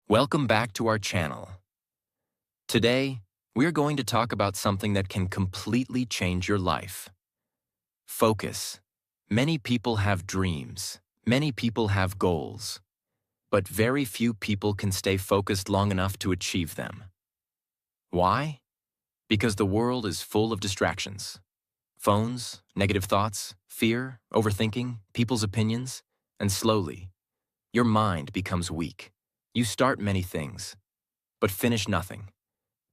Welcome back to our channel. Today, we're going to talk about something that can completely change your life. Focus. Many people have dreams. Many people have goals. But very few people can stay focused long enough to achieve them. Why? Because the world is full of distractions. Phones, negative thoughts, fear, overthinking, people's opinions, and slowly, your mind becomes weak. You start many things, but finish nothing.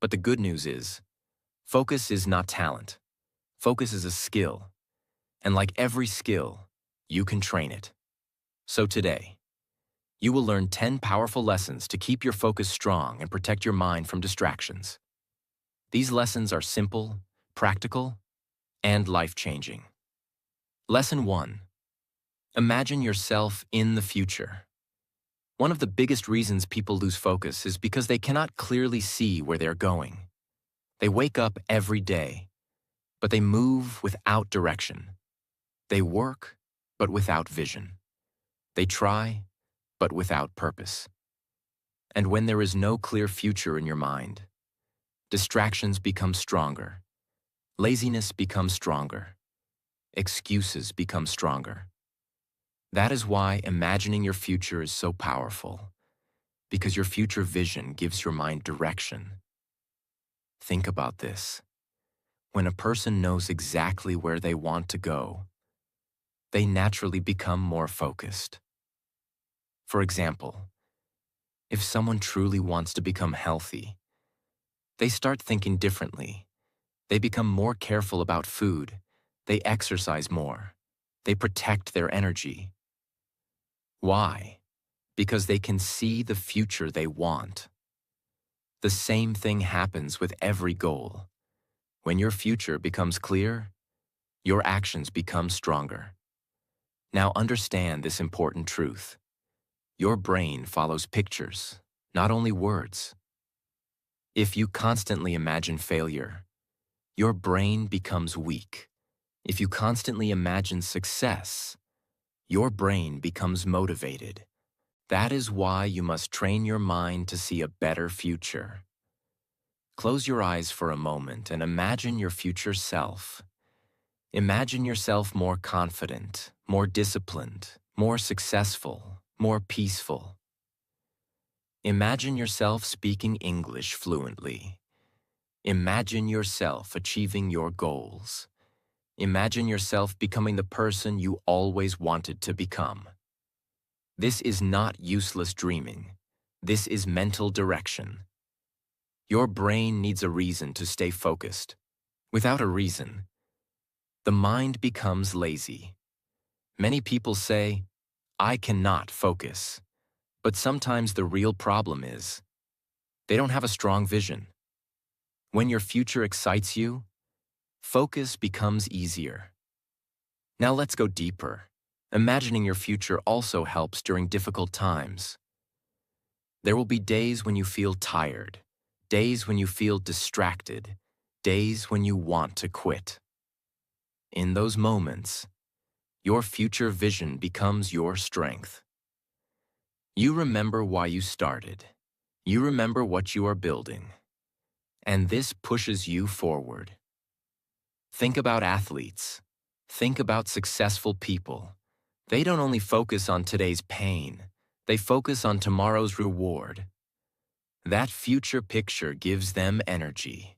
But the good news is, focus is not talent. Focus is a skill. And like every skill, you can train it. So today, you will learn 10 powerful lessons to keep your focus strong and protect your mind from distractions. These lessons are simple, practical, and life-changing. Lesson 1. Imagine yourself in the future. One of the biggest reasons people lose focus is because they cannot clearly see where they're going. They wake up every day, but they move without direction. They work, but without vision. They try, but without purpose. And when there is no clear future in your mind, distractions become stronger. Laziness becomes stronger. Excuses become stronger. That is why imagining your future is so powerful, because your future vision gives your mind direction. Think about this. When a person knows exactly where they want to go, they naturally become more focused. For example, if someone truly wants to become healthy, they start thinking differently. They become more careful about food. They exercise more. They protect their energy. Why? Because they can see the future they want. The same thing happens with every goal. When your future becomes clear, your actions become stronger. Now understand this important truth. Your brain follows pictures, not only words. If you constantly imagine failure, your brain becomes weak. If you constantly imagine success, your brain becomes motivated. That is why you must train your mind to see a better future. Close your eyes for a moment and imagine your future self. Imagine yourself more confident, more disciplined, more successful, more peaceful. Imagine yourself speaking English fluently. Imagine yourself achieving your goals. Imagine yourself becoming the person you always wanted to become. This is not useless dreaming. This is mental direction. Your brain needs a reason to stay focused. Without a reason, the mind becomes lazy. Many people say, "I cannot focus." But sometimes the real problem is, they don't have a strong vision. When your future excites you, focus becomes easier. Now let's go deeper. Imagining your future also helps during difficult times. There will be days when you feel tired, days when you feel distracted, days when you want to quit. In those moments, your future vision becomes your strength. You remember why you started. You remember what you are building. And this pushes you forward. Think about athletes. Think about successful people. They don't only focus on today's pain, they focus on tomorrow's reward. That future picture gives them energy.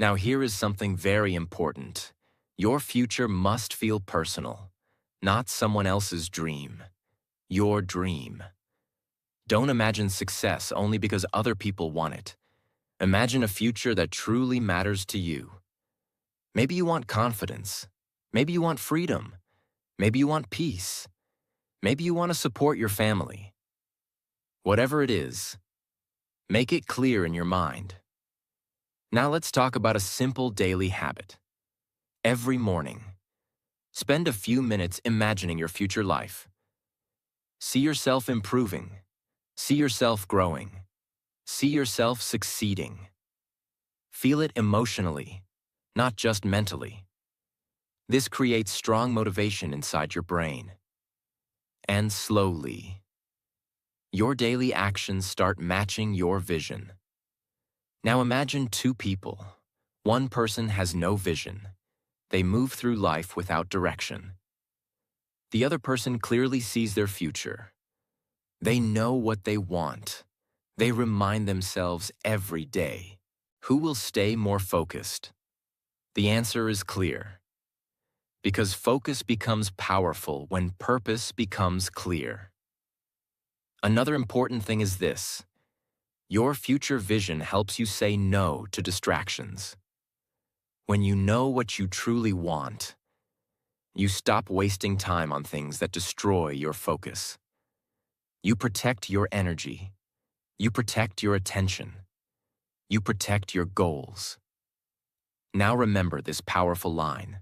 Now here is something very important. Your future must feel personal, not someone else's dream. Your dream. Don't imagine success only because other people want it. Imagine a future that truly matters to you. Maybe you want confidence. Maybe you want freedom. Maybe you want peace. Maybe you want to support your family. Whatever it is, make it clear in your mind. Now let's talk about a simple daily habit. Every morning, spend a few minutes imagining your future life. See yourself improving. See yourself growing. See yourself succeeding. Feel it emotionally, not just mentally. This creates strong motivation inside your brain. And slowly, Your daily actions start matching your vision. Now imagine two people. One person has no vision. They move through life without direction. The other person clearly sees their future. They know what they want. They remind themselves every day. Who will stay more focused? The answer is clear. Because focus becomes powerful when purpose becomes clear. Another important thing is this. Your future vision helps you say no to distractions. When you know what you truly want, you stop wasting time on things that destroy your focus. You protect your energy. You protect your attention. You protect your goals. Now remember this powerful line.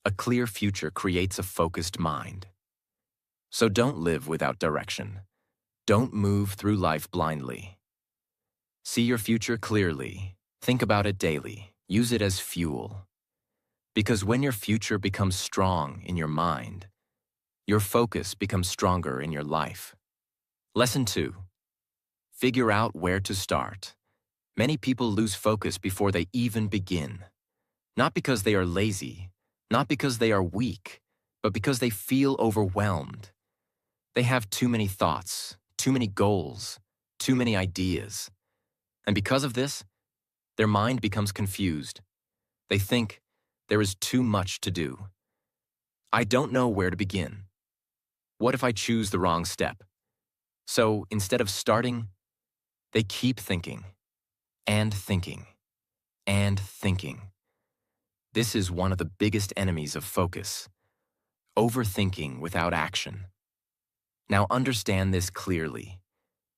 A clear future creates a focused mind. So don't live without direction. Don't move through life blindly. See your future clearly. Think about it daily. Use it as fuel. Because when your future becomes strong in your mind, your focus becomes stronger in your life. Lesson 2. Figure out where to start. Many people lose focus before they even begin. Not because they are lazy, not because they are weak, but because they feel overwhelmed. They have too many thoughts, too many goals, too many ideas. And because of this, their mind becomes confused. They think, there is too much to do. I don't know where to begin. What if I choose the wrong step? So instead of starting, they keep thinking, and thinking, and thinking. This is one of the biggest enemies of focus. Overthinking without action. Now understand this clearly.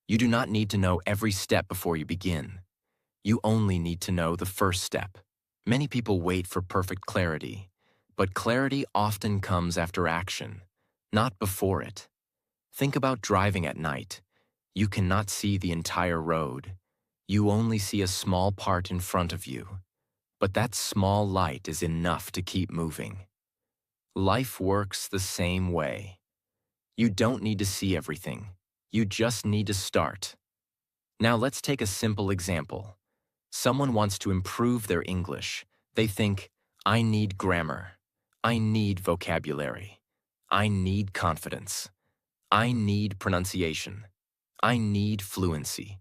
You do not need to know every step before you begin. You only need to know the first step. Many people wait for perfect clarity, but clarity often comes after action, not before it. Think about driving at night. You cannot see the entire road. You only see a small part in front of you. But that small light is enough to keep moving. Life works the same way. You don't need to see everything. You just need to start. Now let's take a simple example. Someone wants to improve their English. They think, I need grammar. I need vocabulary. I need confidence. I need pronunciation. I need fluency.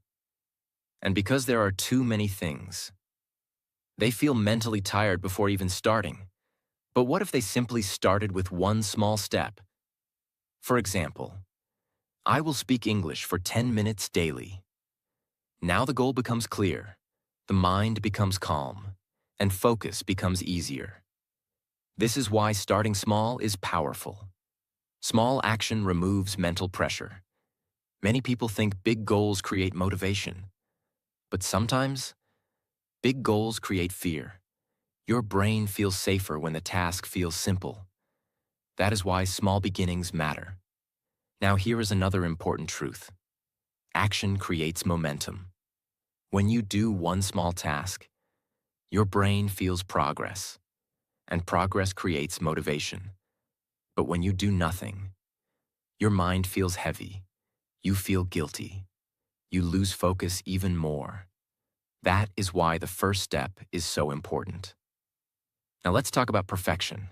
And because there are too many things, they feel mentally tired before even starting. But what if they simply started with one small step? For example, I will speak English for 10 minutes daily. Now the goal becomes clear, the mind becomes calm, and focus becomes easier. This is why starting small is powerful. Small action removes mental pressure. Many people think big goals create motivation. But sometimes, big goals create fear. Your brain feels safer when the task feels simple. That is why small beginnings matter. Now here is another important truth. Action creates momentum. When you do one small task, your brain feels progress, and progress creates motivation. But when you do nothing, your mind feels heavy, you feel guilty, you lose focus even more. That is why the first step is so important. Now let's talk about perfection.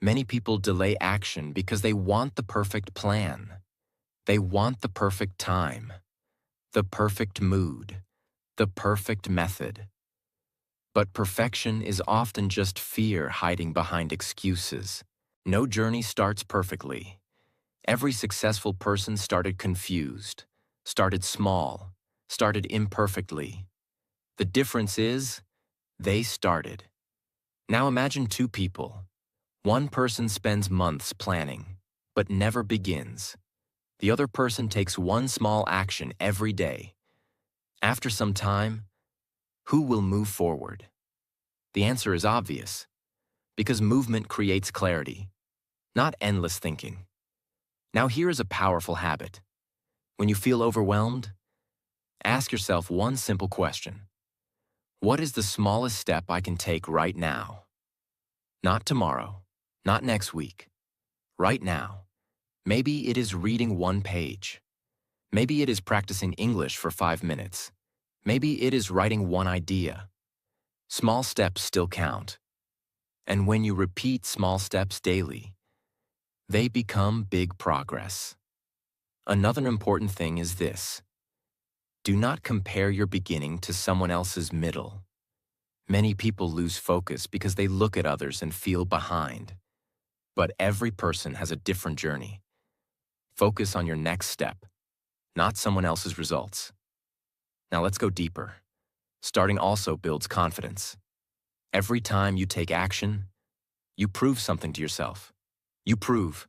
Many people delay action because they want the perfect plan. They want the perfect time, the perfect mood, the perfect method. But perfection is often just fear hiding behind excuses. No journey starts perfectly. Every successful person started confused, started small, started imperfectly. The difference is, they started. Now imagine two people. One person spends months planning, but never begins. The other person takes one small action every day. After some time, who will move forward? The answer is obvious, because movement creates clarity, not endless thinking. Now here is a powerful habit. When you feel overwhelmed, ask yourself one simple question. What is the smallest step I can take right now? Not tomorrow, not next week. Right now. Maybe it is reading one page. Maybe it is practicing English for 5 minutes. Maybe it is writing one idea. Small steps still count. And when you repeat small steps daily, they become big progress. Another important thing is this: do not compare your beginning to someone else's middle. Many people lose focus because they look at others and feel behind. But every person has a different journey. Focus on your next step, not someone else's results. Now let's go deeper. Starting also builds confidence. Every time you take action, you prove something to yourself. You prove,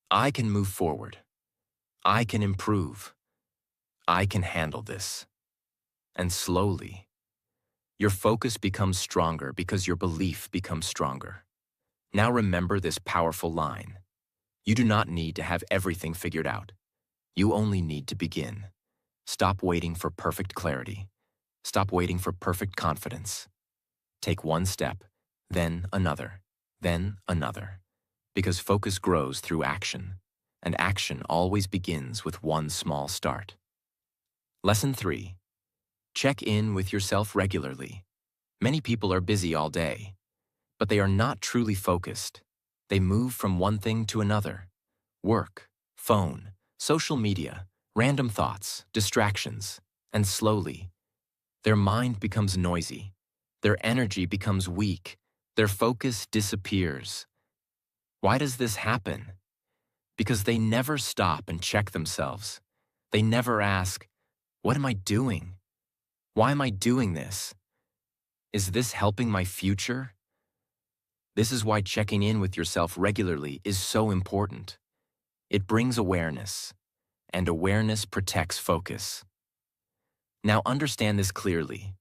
I can move forward. I can improve. I can handle this. And slowly, your focus becomes stronger because your belief becomes stronger. Now remember this powerful line. You do not need to have everything figured out. You only need to begin. Stop waiting for perfect clarity. Stop waiting for perfect confidence. Take one step, then another, because focus grows through action, and action always begins with one small start. Lesson 3. Check in with yourself regularly. Many people are busy all day, but they are not truly focused. They move from one thing to another. Work, phone, social media, random thoughts, distractions, and slowly, their mind becomes noisy. Their energy becomes weak. Their focus disappears. Why does this happen? Because they never stop and check themselves. They never ask, what am I doing? Why am I doing this? Is this helping my future? This is why checking in with yourself regularly is so important. It brings awareness, and awareness protects focus. Now understand this clearly.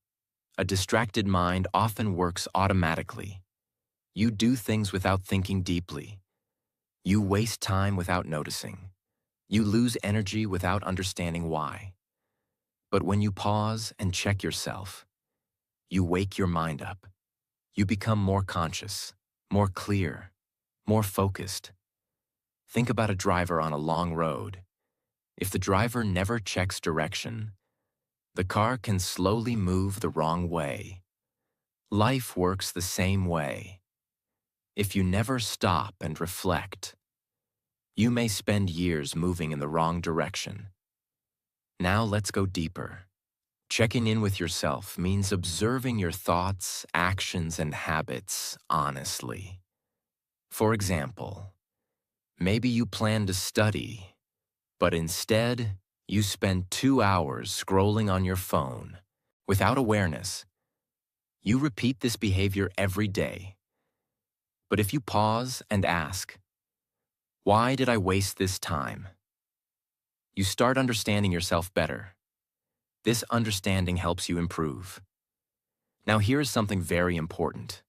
A distracted mind often works automatically. You do things without thinking deeply. You waste time without noticing. You lose energy without understanding why. But when you pause and check yourself, you wake your mind up. You become more conscious, more clear, more focused. Think about a driver on a long road. If the driver never checks direction, the car can slowly move the wrong way. Life works the same way. If you never stop and reflect, you may spend years moving in the wrong direction. Now let's go deeper. Checking in with yourself means observing your thoughts, actions, and habits honestly. For example, maybe you plan to study, but instead, you spend 2 hours scrolling on your phone. Without awareness, you repeat this behavior every day. But if you pause and ask, why did I waste this time? You start understanding yourself better. This understanding helps you improve. Now here is something very important.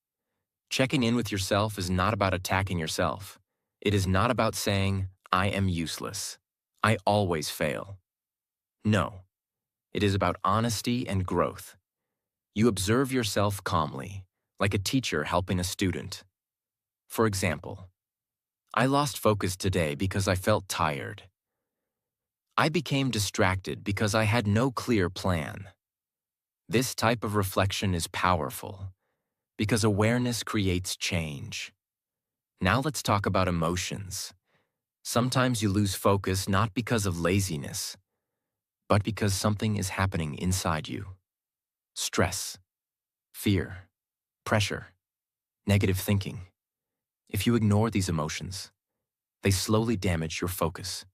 Checking in with yourself is not about attacking yourself. It is not about saying, I am useless. I always fail. No, it is about honesty and growth. You observe yourself calmly, like a teacher helping a student. For example, I lost focus today because I felt tired. I became distracted because I had no clear plan. This type of reflection is powerful because awareness creates change. Now let's talk about emotions. Sometimes you lose focus not because of laziness, but because something is happening inside you. Stress, fear, pressure, negative thinking. If you ignore these emotions, they slowly damage your focus.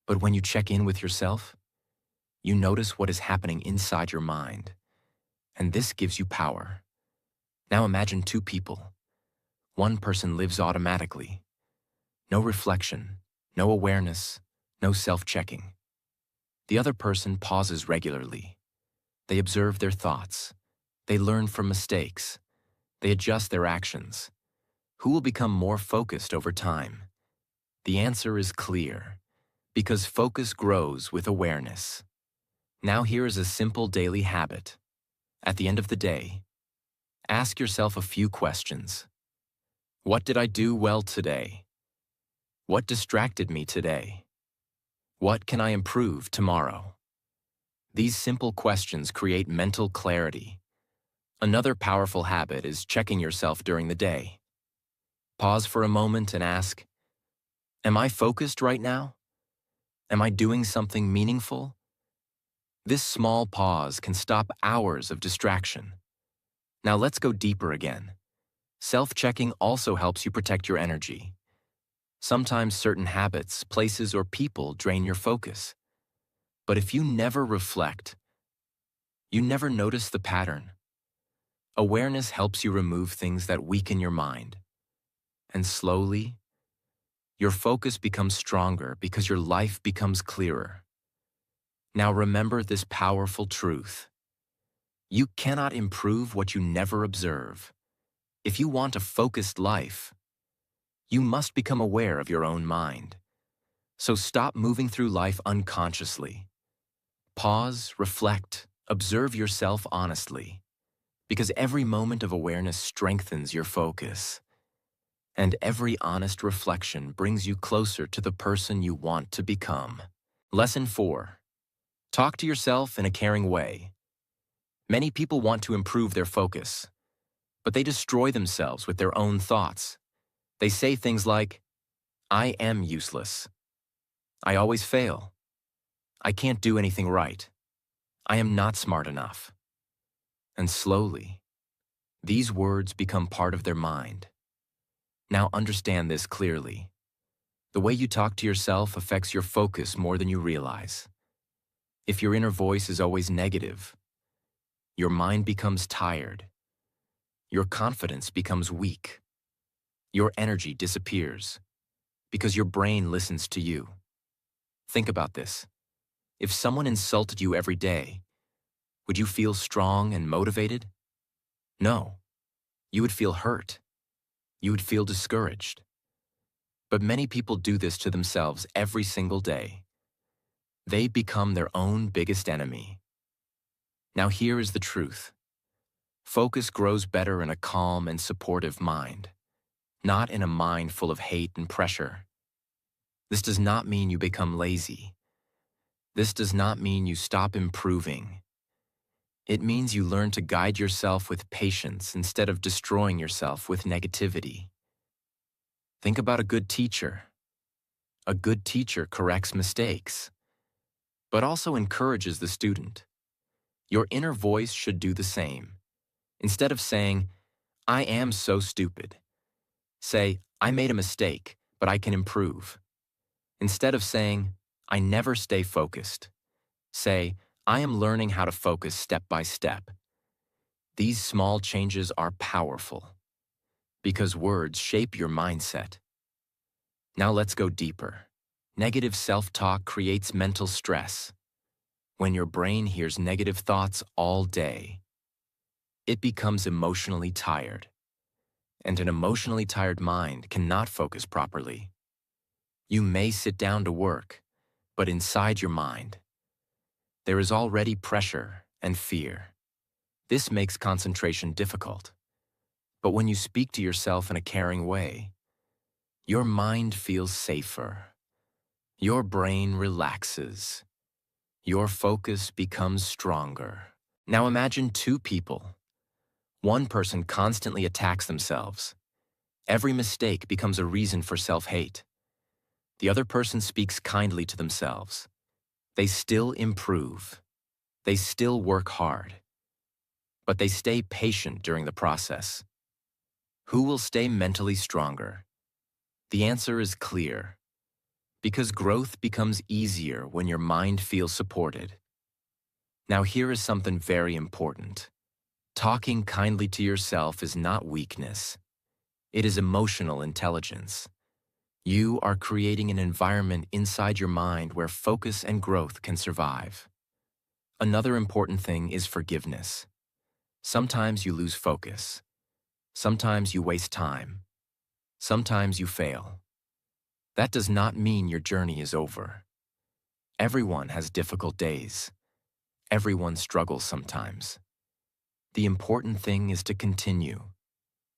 But when you check in with yourself, you notice what is happening inside your mind, and this gives you power. Now imagine two people. One person lives automatically. No reflection, no awareness, no self-checking. The other person pauses regularly. They observe their thoughts. They learn from mistakes. They adjust their actions. Who will become more focused over time? The answer is clear, because focus grows with awareness. Now here is a simple daily habit. At the end of the day, ask yourself a few questions. What did I do well today? What distracted me today? What can I improve tomorrow? These simple questions create mental clarity. Another powerful habit is checking yourself during the day. Pause for a moment and ask, am I focused right now? Am I doing something meaningful? This small pause can stop hours of distraction. Now let's go deeper again. Self-checking also helps you protect your energy. Sometimes certain habits, places, or people drain your focus. But if you never reflect, you never notice the pattern. Awareness helps you remove things that weaken your mind. And slowly, your focus becomes stronger because your life becomes clearer. Now remember this powerful truth. You cannot improve what you never observe. If you want a focused life, you must become aware of your own mind. So stop moving through life unconsciously. Pause, reflect, observe yourself honestly, because every moment of awareness strengthens your focus. And every honest reflection brings you closer to the person you want to become. Lesson 4. Talk to yourself in a caring way. Many people want to improve their focus, but they destroy themselves with their own thoughts. They say things like, I am useless. I always fail. I can't do anything right. I am not smart enough. And slowly, these words become part of their mind. Now understand this clearly. The way you talk to yourself affects your focus more than you realize. If your inner voice is always negative, your mind becomes tired. Your confidence becomes weak. Your energy disappears because your brain listens to you. Think about this. If someone insulted you every day, would you feel strong and motivated? No. You would feel hurt. You would feel discouraged. But many people do this to themselves every single day. They become their own biggest enemy. Now here is the truth. Focus grows better in a calm and supportive mind, not in a mind full of hate and pressure. This does not mean you become lazy. This does not mean you stop improving. It means you learn to guide yourself with patience instead of destroying yourself with negativity. Think about a good teacher. A good teacher corrects mistakes, but also encourages the student. Your inner voice should do the same. Instead of saying, I am so stupid, say, I made a mistake, but I can improve. Instead of saying, I never stay focused, say, I am learning how to focus step by step. These small changes are powerful because words shape your mindset. Now let's go deeper. Negative self-talk creates mental stress. When your brain hears negative thoughts all day, it becomes emotionally tired. And an emotionally tired mind cannot focus properly. You may sit down to work, but inside your mind, there is already pressure and fear. This makes concentration difficult. But when you speak to yourself in a caring way, your mind feels safer. Your brain relaxes. Your focus becomes stronger. Now imagine two people. One person constantly attacks themselves. Every mistake becomes a reason for self-hate. The other person speaks kindly to themselves. They still improve. They still work hard. But they stay patient during the process. Who will stay mentally stronger? The answer is clear. Because growth becomes easier when your mind feels supported. Now here is something very important. Talking kindly to yourself is not weakness. It is emotional intelligence. You are creating an environment inside your mind where focus and growth can survive. Another important thing is forgiveness. Sometimes you lose focus. Sometimes you waste time. Sometimes you fail. That does not mean your journey is over. Everyone has difficult days. Everyone struggles sometimes. The important thing is to continue,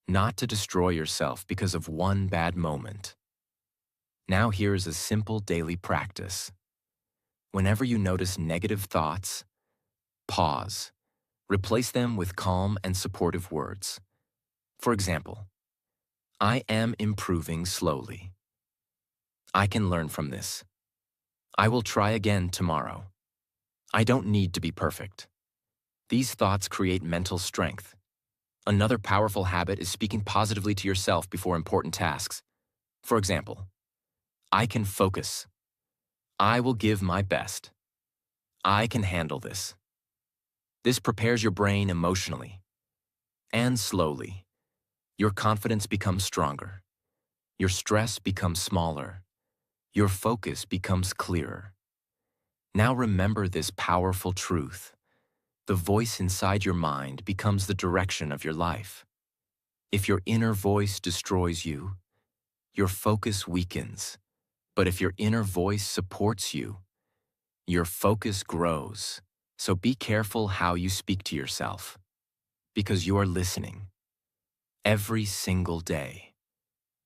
not to destroy yourself because of one bad moment. Now here is a simple daily practice. Whenever you notice negative thoughts, pause. Replace them with calm and supportive words. For example, I am improving slowly. I can learn from this. I will try again tomorrow. I don't need to be perfect. These thoughts create mental strength. Another powerful habit is speaking positively to yourself before important tasks. For example, I can focus. I will give my best. I can handle this. This prepares your brain emotionally. And slowly, your confidence becomes stronger. Your stress becomes smaller. Your focus becomes clearer. Now remember this powerful truth. The voice inside your mind becomes the direction of your life. If your inner voice destroys you, your focus weakens. But if your inner voice supports you, your focus grows. So be careful how you speak to yourself, because you are listening every single day.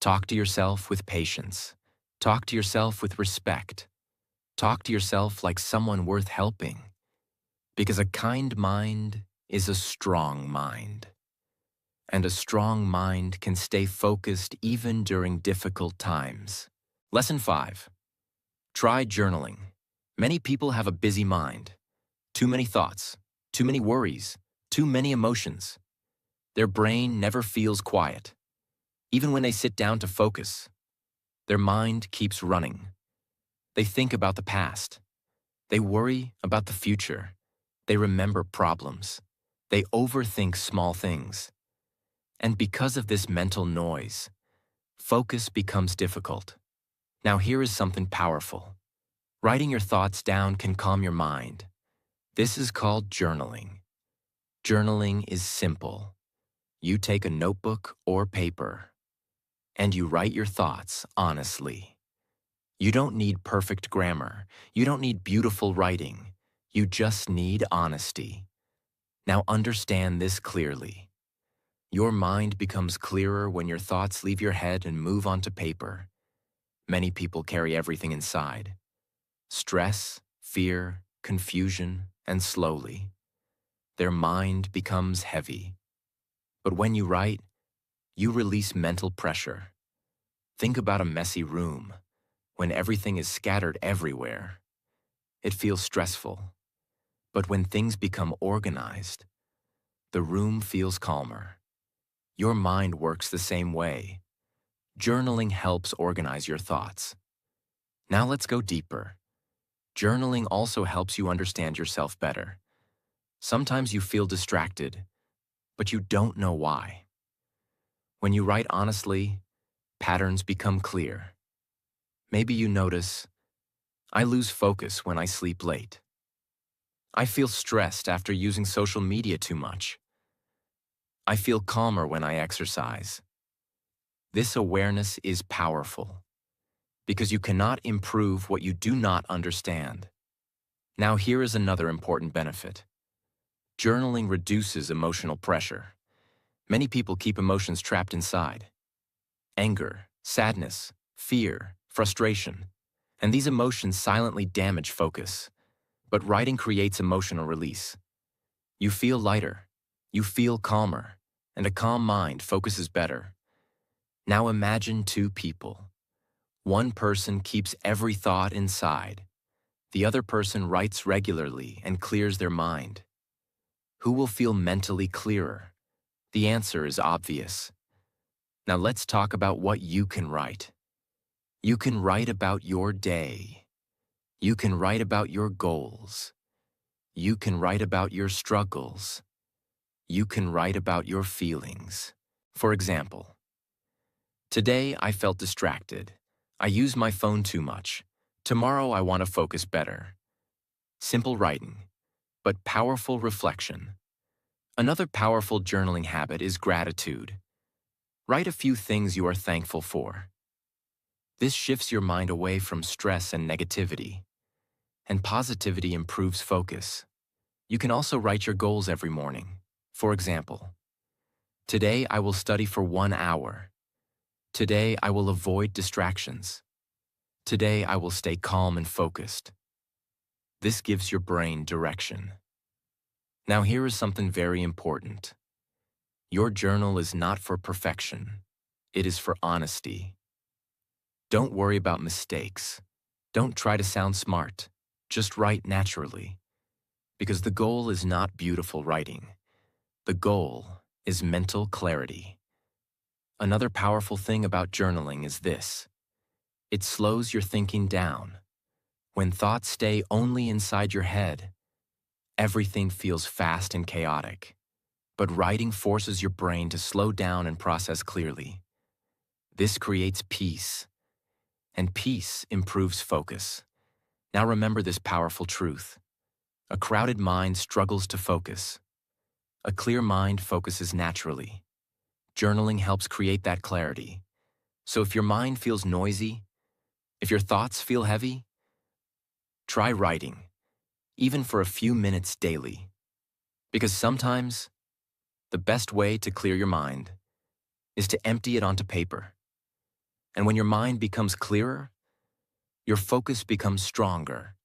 Talk to yourself with patience. Talk to yourself with respect. Talk to yourself like someone worth helping, because a kind mind is a strong mind. And a strong mind can stay focused even during difficult times. Lesson 5. Try journaling. Many people have a busy mind. Too many thoughts, too many worries, too many emotions. Their brain never feels quiet. Even when they sit down to focus, their mind keeps running. They think about the past. They worry about the future. They remember problems. They overthink small things. And because of this mental noise, focus becomes difficult. Now here is something powerful. Writing your thoughts down can calm your mind. This is called journaling. Journaling is simple. You take a notebook or paper, and you write your thoughts honestly. You don't need perfect grammar. You don't need beautiful writing. You just need honesty. Now understand this clearly. Your mind becomes clearer when your thoughts leave your head and move onto paper. Many people carry everything inside: stress, fear, confusion, and slowly, their mind becomes heavy. But when you write, you release mental pressure. Think about a messy room. When everything is scattered everywhere, it feels stressful. But when things become organized, the room feels calmer. Your mind works the same way. Journaling helps organize your thoughts. Now let's go deeper. Journaling also helps you understand yourself better. Sometimes you feel distracted, but you don't know why. When you write honestly, patterns become clear. Maybe you notice, I lose focus when I sleep late. I feel stressed after using social media too much. I feel calmer when I exercise. This awareness is powerful, because you cannot improve what you do not understand. Now here is another important benefit. Journaling reduces emotional pressure. Many people keep emotions trapped inside: anger, sadness, fear, frustration. And these emotions silently damage focus. But writing creates emotional release. You feel lighter, you feel calmer, and a calm mind focuses better. Now imagine two people. One person keeps every thought inside. The other person writes regularly and clears their mind. Who will feel mentally clearer? The answer is obvious. Now let's talk about what you can write. You can write about your day. You can write about your goals. You can write about your struggles. You can write about your feelings. For example, today I felt distracted. I used my phone too much. Tomorrow I want to focus better. Simple writing, but powerful reflection. Another powerful journaling habit is gratitude. Write a few things you are thankful for. This shifts your mind away from stress and negativity, and positivity improves focus. You can also write your goals every morning. For example, today I will study for 1 hour. Today I will avoid distractions. Today I will stay calm and focused. This gives your brain direction. Now here is something very important. Your journal is not for perfection. It is for honesty. Don't worry about mistakes. Don't try to sound smart. Just write naturally. Because the goal is not beautiful writing. The goal is mental clarity. Another powerful thing about journaling is this. It slows your thinking down. When thoughts stay only inside your head, everything feels fast and chaotic. But writing forces your brain to slow down and process clearly. This creates peace, and peace improves focus. Now remember this powerful truth. A crowded mind struggles to focus. A clear mind focuses naturally. Journaling helps create that clarity. So if your mind feels noisy, if your thoughts feel heavy, try writing, even for a few minutes daily. Because sometimes, the best way to clear your mind is to empty it onto paper. And when your mind becomes clearer, your focus becomes stronger,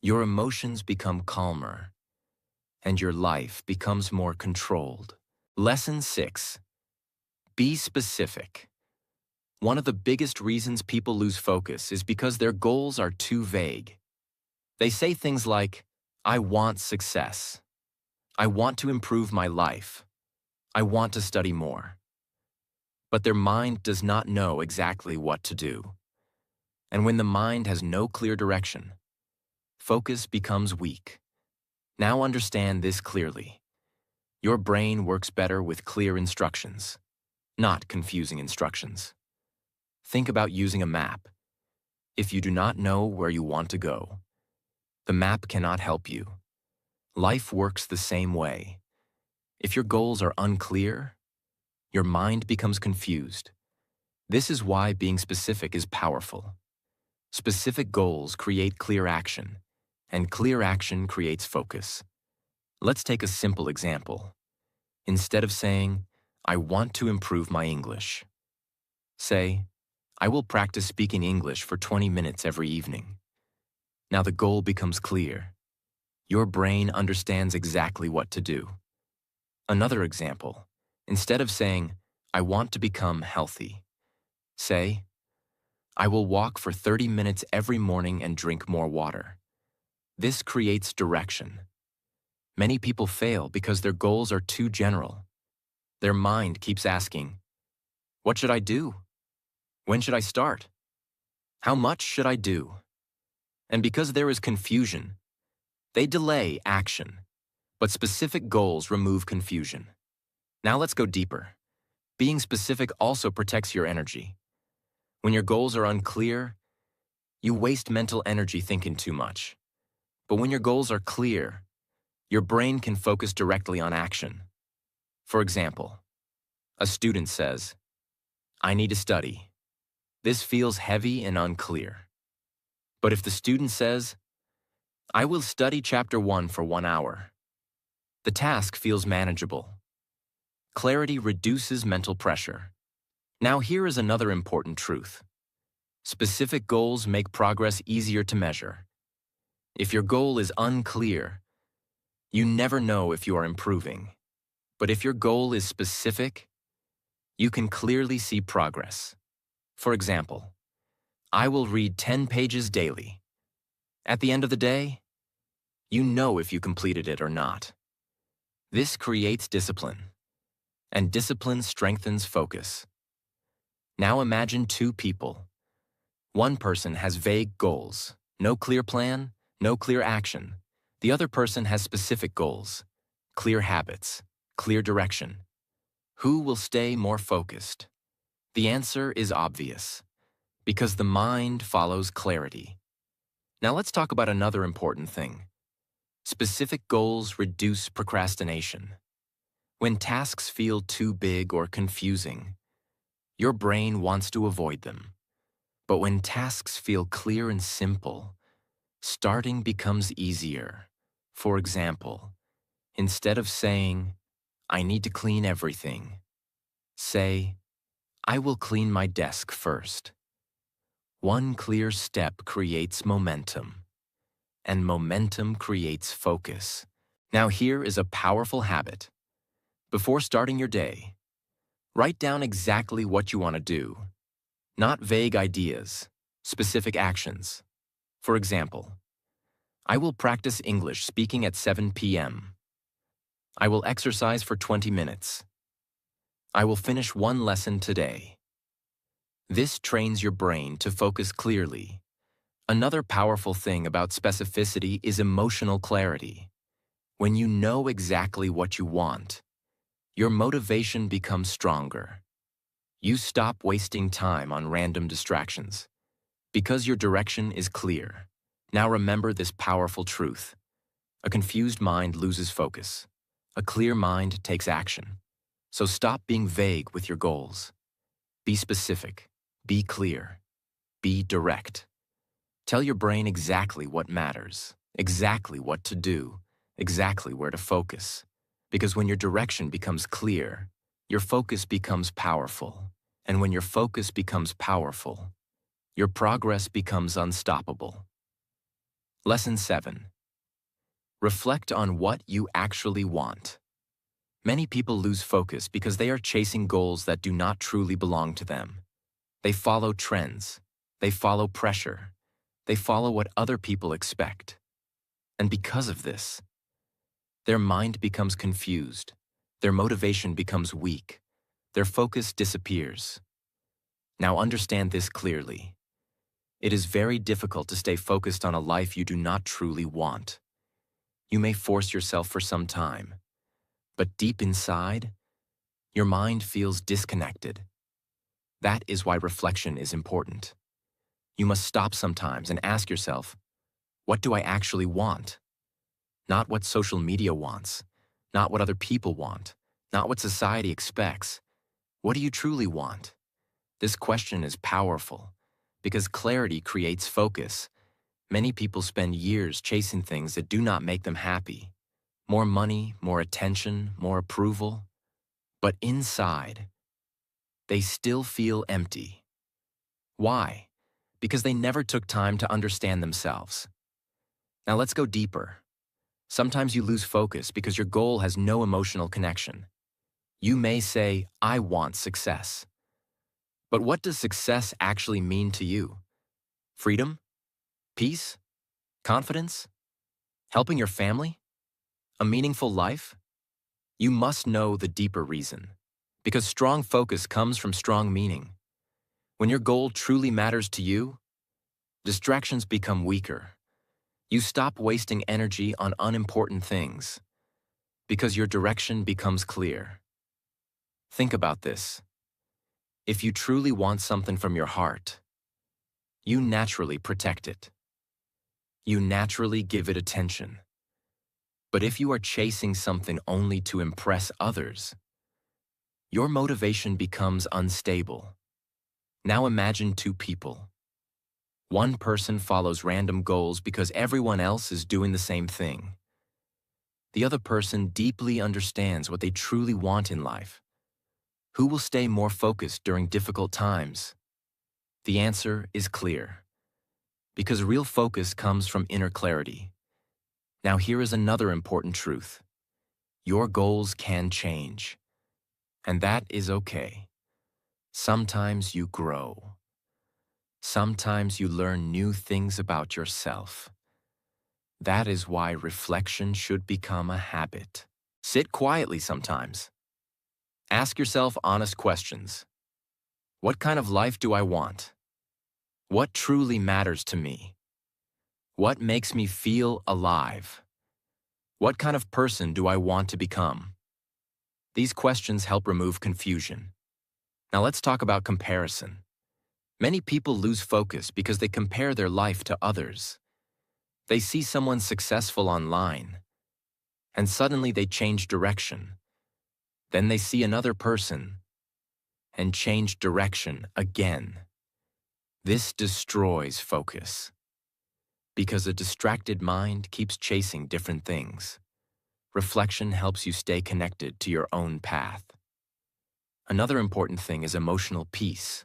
your emotions become calmer, and your life becomes more controlled. Lesson 6. Be specific. One of the biggest reasons people lose focus is because their goals are too vague. They say things like, I want success. I want to improve my life. I want to study more. But their mind does not know exactly what to do. And when the mind has no clear direction, focus becomes weak. Now understand this clearly. Your brain works better with clear instructions, not confusing instructions. Think about using a map. If you do not know where you want to go, the map cannot help you. Life works the same way. If your goals are unclear, your mind becomes confused. This is why being specific is powerful. Specific goals create clear action, and clear action creates focus. Let's take a simple example. Instead of saying, I want to improve my English, say, I will practice speaking English for 20 minutes every evening. Now the goal becomes clear. Your brain understands exactly what to do. Another example, instead of saying, I want to become healthy, say, I will walk for 30 minutes every morning and drink more water. This creates direction. Many people fail because their goals are too general. Their mind keeps asking, what should I do? When should I start? How much should I do? And because there is confusion, they delay action. But specific goals remove confusion. Now let's go deeper. Being specific also protects your energy. When your goals are unclear, you waste mental energy thinking too much. But when your goals are clear, your brain can focus directly on action. For example, a student says, I need to study. This feels heavy and unclear. But if the student says, I will study chapter 1 for 1 hour, the task feels manageable. Clarity reduces mental pressure. Now here is another important truth. Specific goals make progress easier to measure. If your goal is unclear, you never know if you are improving. But if your goal is specific, you can clearly see progress. For example, I will read 10 pages daily. At the end of the day, you know if you completed it or not. This creates discipline, and discipline strengthens focus. Now imagine two people. One person has vague goals, no clear plan, no clear action. The other person has specific goals, clear habits, clear direction. Who will stay more focused? The answer is obvious, because the mind follows clarity. Now let's talk about another important thing. Specific goals reduce procrastination. When tasks feel too big or confusing, your brain wants to avoid them. But when tasks feel clear and simple, starting becomes easier. For example, instead of saying, I need to clean everything, say, I will clean my desk first. One clear step creates momentum. and momentum creates focus. Now here is a powerful habit. Before starting your day, write down exactly what you want to do, not vague ideas, specific actions. For example, I will practice English speaking at 7 p.m. I will exercise for 20 minutes. I will finish one lesson today. This trains your brain to focus clearly. Another powerful thing about specificity is emotional clarity. When you know exactly what you want, your motivation becomes stronger. You stop wasting time on random distractions because your direction is clear. Now remember this powerful truth. A confused mind loses focus. A clear mind takes action. So stop being vague with your goals. Be specific. Be clear. Be direct. Tell your brain exactly what matters, exactly what to do, exactly where to focus. Because when your direction becomes clear, your focus becomes powerful. And when your focus becomes powerful, your progress becomes unstoppable. Lesson 7. Reflect on what you actually want. Many people lose focus because they are chasing goals that do not truly belong to them. They follow trends. They follow pressure. They follow what other people expect. And because of this, their mind becomes confused. Their motivation becomes weak. Their focus disappears. Now understand this clearly. It is very difficult to stay focused on a life you do not truly want. You may force yourself for some time, but deep inside, your mind feels disconnected. That is why reflection is important. You must stop sometimes and ask yourself, what do I actually want? Not what social media wants, not what other people want, not what society expects. What do you truly want? This question is powerful because clarity creates focus. Many people spend years chasing things that do not make them happy. More money, more attention, more approval. But inside, they still feel empty. Why? Because they never took time to understand themselves. Now let's go deeper. Sometimes you lose focus because your goal has no emotional connection. You may say, I want success. But what does success actually mean to you? Freedom? Peace? Confidence? Helping your family? A meaningful life? You must know the deeper reason. Because strong focus comes from strong meaning. When your goal truly matters to you, distractions become weaker. You stop wasting energy on unimportant things because your direction becomes clear. Think about this. If you truly want something from your heart, you naturally protect it. You naturally give it attention. But if you are chasing something only to impress others, your motivation becomes unstable. Now imagine two people. One person follows random goals because everyone else is doing the same thing. The other person deeply understands what they truly want in life. Who will stay more focused during difficult times? The answer is clear. Because real focus comes from inner clarity. Now here is another important truth. Your goals can change. And that is okay. Sometimes you grow. Sometimes you learn new things about yourself. That is why reflection should become a habit. Sit quietly sometimes. Ask yourself honest questions. What kind of life do I want? What truly matters to me? What makes me feel alive? What kind of person do I want to become? These questions help remove confusion. Now let's talk about comparison. Many people lose focus because they compare their life to others. They see someone successful online, and suddenly they change direction. Then they see another person, and change direction again. This destroys focus, because a distracted mind keeps chasing different things. Reflection helps you stay connected to your own path. Another important thing is emotional peace.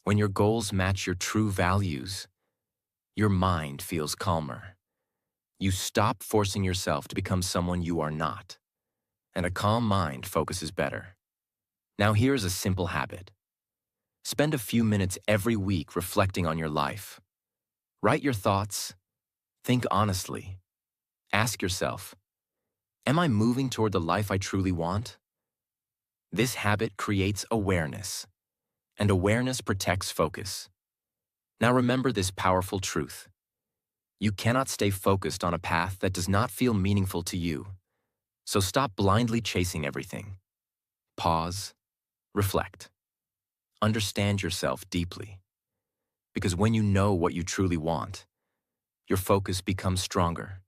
When your goals match your true values, your mind feels calmer. You stop forcing yourself to become someone you are not, and a calm mind focuses better. Now here's a simple habit. Spend a few minutes every week reflecting on your life. Write your thoughts, think honestly. Ask yourself, am I moving toward the life I truly want? This habit creates awareness, and awareness protects focus. Now remember this powerful truth. You cannot stay focused on a path that does not feel meaningful to you. So stop blindly chasing everything. Pause, reflect. Understand yourself deeply. Because when you know what you truly want, your focus becomes stronger,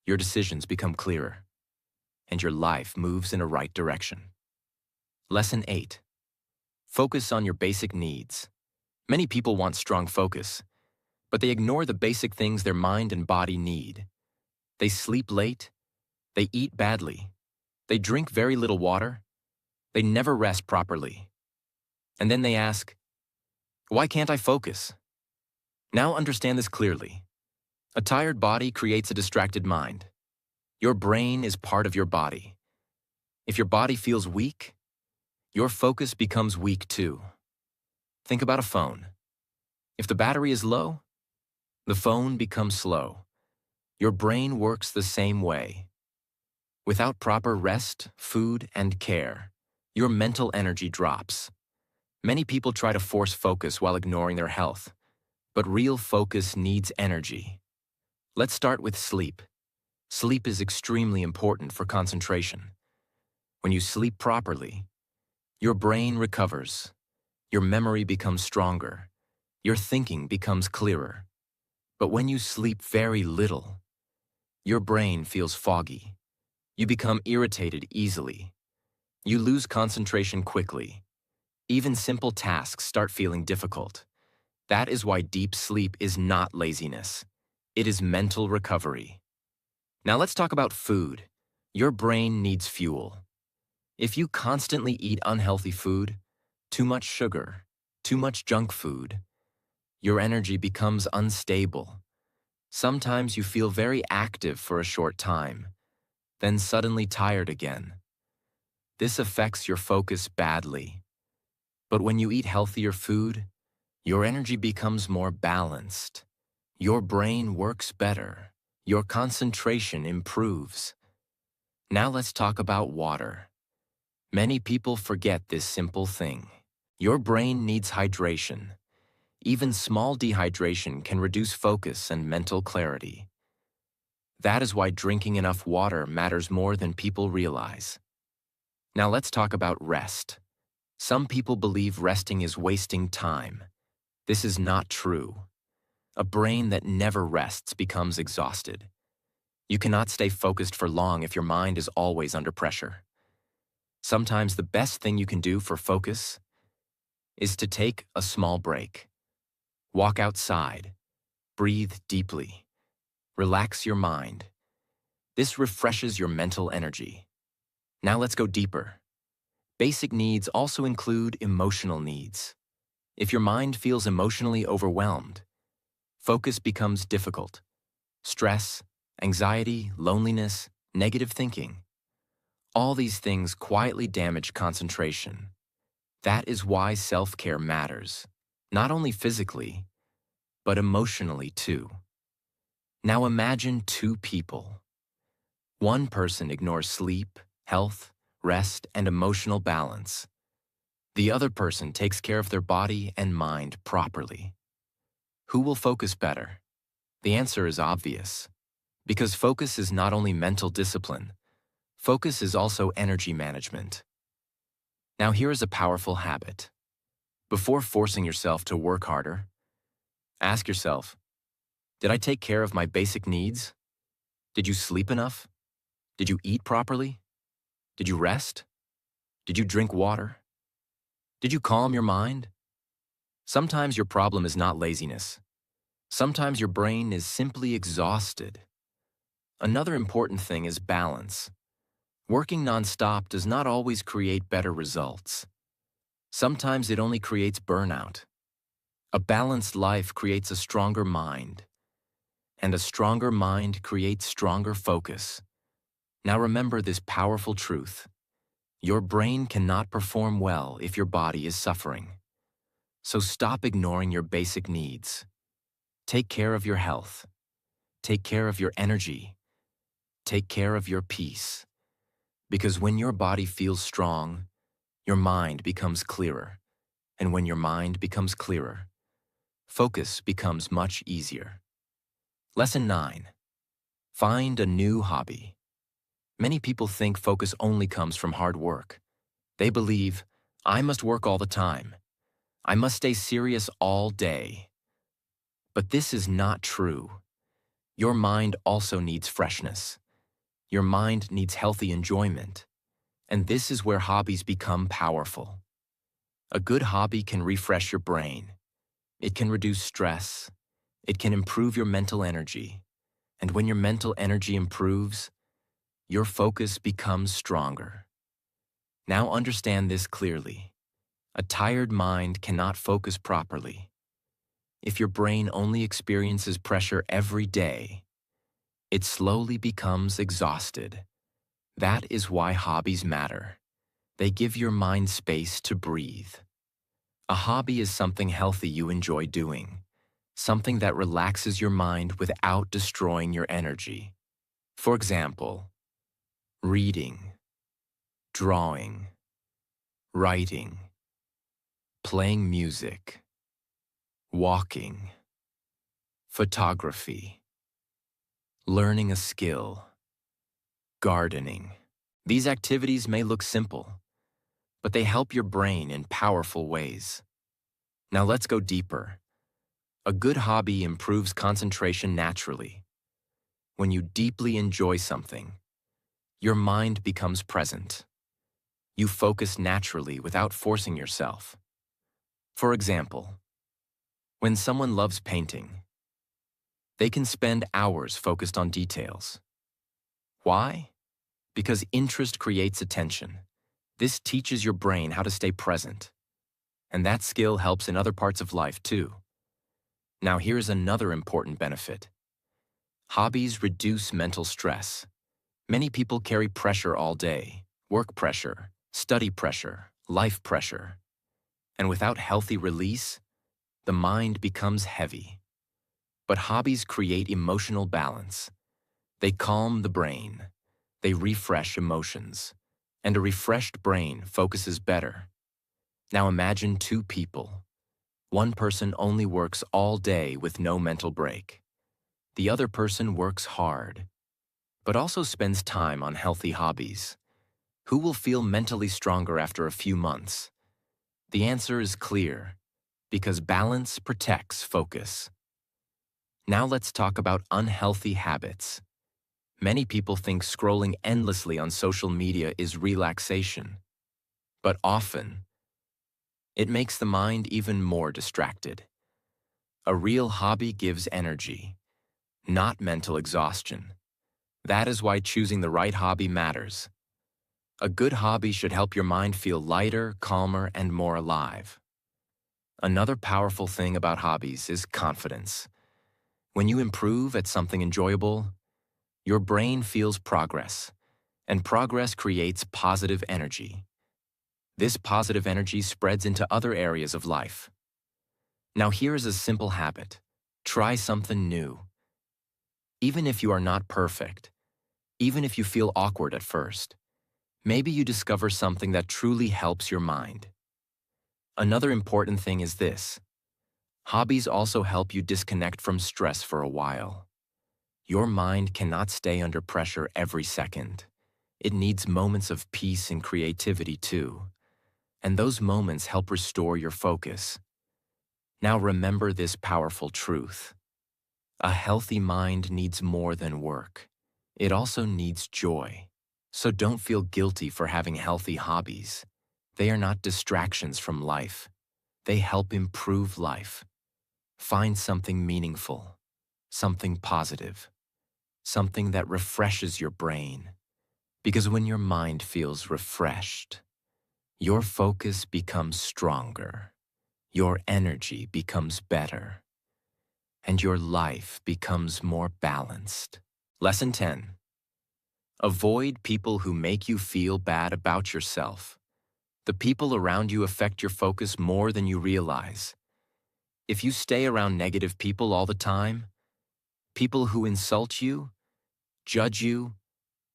your decisions become clearer, and your life moves in a right direction. Lesson 8. Focus on your basic needs. Many people want strong focus, but they ignore the basic things their mind and body need. They sleep late, they eat badly, they drink very little water, they never rest properly. And then they ask, why can't I focus? Now understand this clearly. A tired body creates a distracted mind. Your brain is part of your body. If your body feels weak, your focus becomes weak too. Think about a phone. If the battery is low, the phone becomes slow. Your brain works the same way. Without proper rest, food, and care, your mental energy drops. Many people try to force focus while ignoring their health, but real focus needs energy. Let's start with sleep. Sleep is extremely important for concentration. When you sleep properly, your brain recovers, your memory becomes stronger, your thinking becomes clearer. But when you sleep very little, your brain feels foggy. You become irritated easily. You lose concentration quickly. Even simple tasks start feeling difficult. That is why deep sleep is not laziness. It is mental recovery. Now let's talk about food. Your brain needs fuel. If you constantly eat unhealthy food, too much sugar, too much junk food, your energy becomes unstable. Sometimes you feel very active for a short time, then suddenly tired again. This affects your focus badly. But when you eat healthier food, your energy becomes more balanced. Your brain works better. Your concentration improves. Now let's talk about water. Many people forget this simple thing. Your brain needs hydration. Even small dehydration can reduce focus and mental clarity. That is why drinking enough water matters more than people realize. Now let's talk about rest. Some people believe resting is wasting time. This is not true. A brain that never rests becomes exhausted. You cannot stay focused for long if your mind is always under pressure. Sometimes the best thing you can do for focus is to take a small break. Walk outside, breathe deeply, relax your mind. This refreshes your mental energy. Now let's go deeper. Basic needs also include emotional needs. If your mind feels emotionally overwhelmed, focus becomes difficult. Stress, anxiety, loneliness, negative thinking. All these things quietly damage concentration. That is why self-care matters, not only physically, but emotionally too. Now imagine two people. One person ignores sleep, health, rest, and emotional balance. The other person takes care of their body and mind properly. Who will focus better? The answer is obvious. Because focus is not only mental discipline, focus is also energy management. Now here is a powerful habit. Before forcing yourself to work harder, ask yourself, did I take care of my basic needs? Did you sleep enough? Did you eat properly? Did you rest? Did you drink water? Did you calm your mind? Sometimes your problem is not laziness. Sometimes your brain is simply exhausted. Another important thing is balance. Working nonstop does not always create better results. Sometimes it only creates burnout. A balanced life creates a stronger mind. And a stronger mind creates stronger focus. Now remember this powerful truth. Your brain cannot perform well if your body is suffering. So stop ignoring your basic needs. Take care of your health. Take care of your energy. Take care of your peace. Because when your body feels strong, your mind becomes clearer. And when your mind becomes clearer, focus becomes much easier. Lesson 9. Find a new hobby. Many people think focus only comes from hard work. They believe, I must work all the time. I must stay serious all day. But this is not true. Your mind also needs freshness. Your mind needs healthy enjoyment. And this is where hobbies become powerful. A good hobby can refresh your brain. It can reduce stress. It can improve your mental energy. And when your mental energy improves, your focus becomes stronger. Now understand this clearly. A tired mind cannot focus properly. If your brain only experiences pressure every day, it slowly becomes exhausted. That is why hobbies matter. They give your mind space to breathe. A hobby is something healthy you enjoy doing, something that relaxes your mind without destroying your energy. For example, reading, drawing, writing, playing music, walking, photography, learning a skill, gardening. These activities may look simple, but they help your brain in powerful ways. Now let's go deeper. A good hobby improves concentration naturally. When you deeply enjoy something, your mind becomes present. You focus naturally without forcing yourself. For example, when someone loves painting, they can spend hours focused on details. Why? Because interest creates attention. This teaches your brain how to stay present. And that skill helps in other parts of life too. Now here's another important benefit. Hobbies reduce mental stress. Many people carry pressure all day, work pressure, study pressure, life pressure. And without healthy release, the mind becomes heavy. But hobbies create emotional balance. They calm the brain. They refresh emotions. And a refreshed brain focuses better. Now imagine two people. One person only works all day with no mental break. The other person works hard, but also spends time on healthy hobbies. Who will feel mentally stronger after a few months? The answer is clear, because balance protects focus. Now let's talk about unhealthy habits. Many people think scrolling endlessly on social media is relaxation, but often, it makes the mind even more distracted. A real hobby gives energy, not mental exhaustion. That is why choosing the right hobby matters. A good hobby should help your mind feel lighter, calmer, and more alive. Another powerful thing about hobbies is confidence. When you improve at something enjoyable, your brain feels progress, and progress creates positive energy. This positive energy spreads into other areas of life. Now here is a simple habit. Try something new. Even if you are not perfect, even if you feel awkward at first, maybe you discover something that truly helps your mind. Another important thing is this. Hobbies also help you disconnect from stress for a while. Your mind cannot stay under pressure every second. It needs moments of peace and creativity too. And those moments help restore your focus. Now remember this powerful truth. A healthy mind needs more than work. It also needs joy. So don't feel guilty for having healthy hobbies. They are not distractions from life. They help improve life. Find something meaningful, something positive, something that refreshes your brain. Because when your mind feels refreshed, your focus becomes stronger. Your energy becomes better. and your life becomes more balanced. Lesson 10. Avoid people who make you feel bad about yourself. The people around you affect your focus more than you realize. If you stay around negative people all the time, people who insult you, judge you,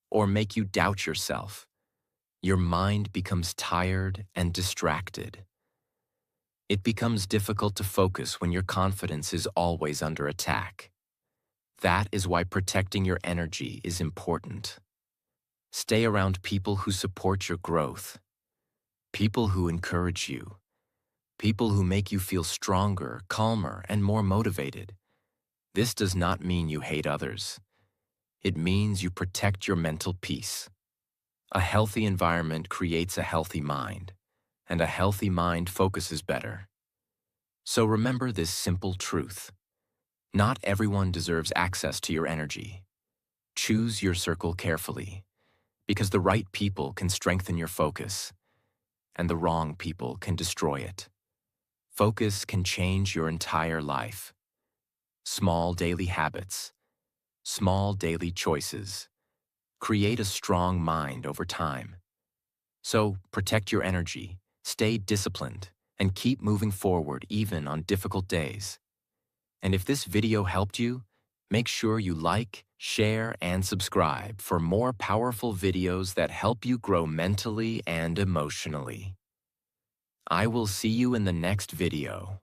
or make you doubt yourself, your mind becomes tired and distracted. It becomes difficult to focus when your confidence is always under attack. That is why protecting your energy is important. Stay around people who support your growth, people who encourage you, people who make you feel stronger, calmer, and more motivated. This does not mean you hate others. It means you protect your mental peace. A healthy environment creates a healthy mind, and a healthy mind focuses better. So remember this simple truth. Not everyone deserves access to your energy. Choose your circle carefully, because the right people can strengthen your focus, and the wrong people can destroy it. Focus can change your entire life. Small daily habits, small daily choices, create a strong mind over time. So protect your energy, stay disciplined, and keep moving forward even on difficult days. And if this video helped you, make sure you like, share, and subscribe for more powerful videos that help you grow mentally and emotionally. I will see you in the next video.